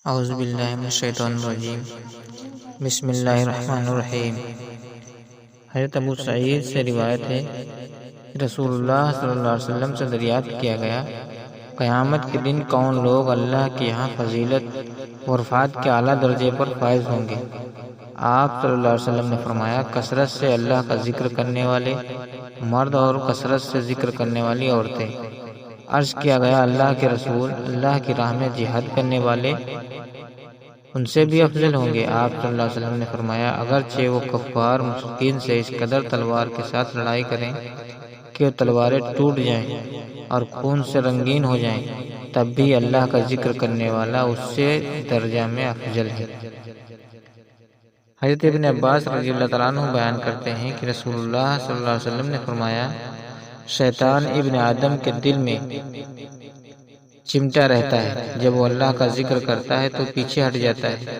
اعوذ باللہ من الشیطان الرجیم بسم اللہ الرحمن الرحیم۔ حضرت ابو سعید سے روایت ہے، رسول اللہ صلی اللہ علیہ وسلم سے دریافت کیا گیا، قیامت کے دن کون لوگ اللہ کے یہاں فضیلت و رفعت کے اعلیٰ درجے پر فائز ہوں گے؟ آپ صلی اللہ علیہ وسلم نے فرمایا، کثرت سے اللہ کا ذکر کرنے والے مرد اور کثرت سے ذکر کرنے والی عورتیں۔ عرض کیا گیا، اللہ کے رسول، اللہ کی راہ میں جہاد کرنے والے ان سے بھی افضل ہوں گے؟ آپ صلی اللہ علیہ وسلم نے فرمایا، اگرچہ وہ کفار مشرکین سے اس قدر تلوار کے ساتھ لڑائی کریں کہ وہ تلواریں ٹوٹ جائیں اور خون سے رنگین ہو جائیں، تب بھی اللہ کا ذکر کرنے والا اس سے درجہ میں افضل ہے۔ حضرت ابن عباس رضی اللہ تعالیٰ عنہ بیان کرتے ہیں کہ رسول اللہ صلی اللہ علیہ وسلم نے فرمایا، شیطان ابن آدم کے دل میں چمٹا رہتا ہے، جب وہ اللہ کا ذکر کرتا ہے تو پیچھے ہٹ جاتا ہے،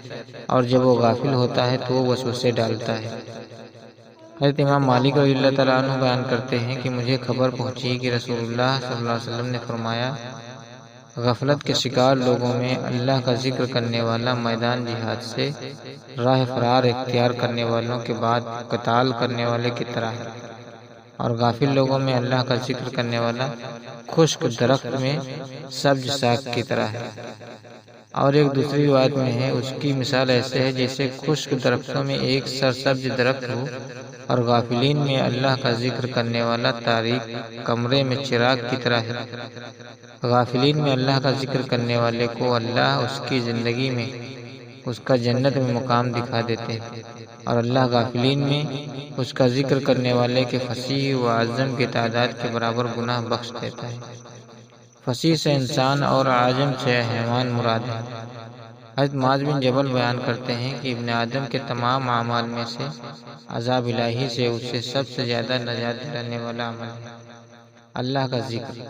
اور جب وہ غافل ہوتا ہے تو وہ وسوسے ڈالتا ہے۔ حضرت امام مالک رضی اللہ تعالیٰ عنہ بیان کرتے ہیں کہ مجھے خبر پہنچی کہ رسول اللہ صلی اللہ علیہ وسلم نے فرمایا، غفلت کے شکار لوگوں میں اللہ کا ذکر کرنے والا میدان جہاد سے راہ فرار اختیار کرنے والوں کے بعد قتال کرنے والے کی طرح ہے، اور غافل لوگوں میں اللہ کا ذکر کرنے والا خشک درخت میں سبز ساگ کی طرح ہے۔ اور ایک دوسری روایت میں ہے، اس کی مثال ایسے ہے جیسے خشک درختوں میں ایک سرسبز درخت ہو، اور غافلین میں اللہ کا ذکر کرنے والا تاریک کمرے میں چراغ کی طرح ہے۔ غافلین میں اللہ کا ذکر کرنے والے کو اللہ اس کی زندگی میں اس کا جنت میں مقام دکھا دیتے ہیں، اور اللہ غافلین میں اس کا ذکر کرنے والے کے فصیح و اعظم کی تعداد کے برابر گناہ بخش دیتا ہے۔ فصیح سے انسان اور اعظم سے حیوان مراد ہے۔ حضرت معاذ بن جبل بیان کرتے ہیں کہ ابن آدم کے تمام اعمال میں سے عذاب الہی سے اسے سب سے زیادہ نجات دلانے والا عمل ہے اللہ کا ذکر۔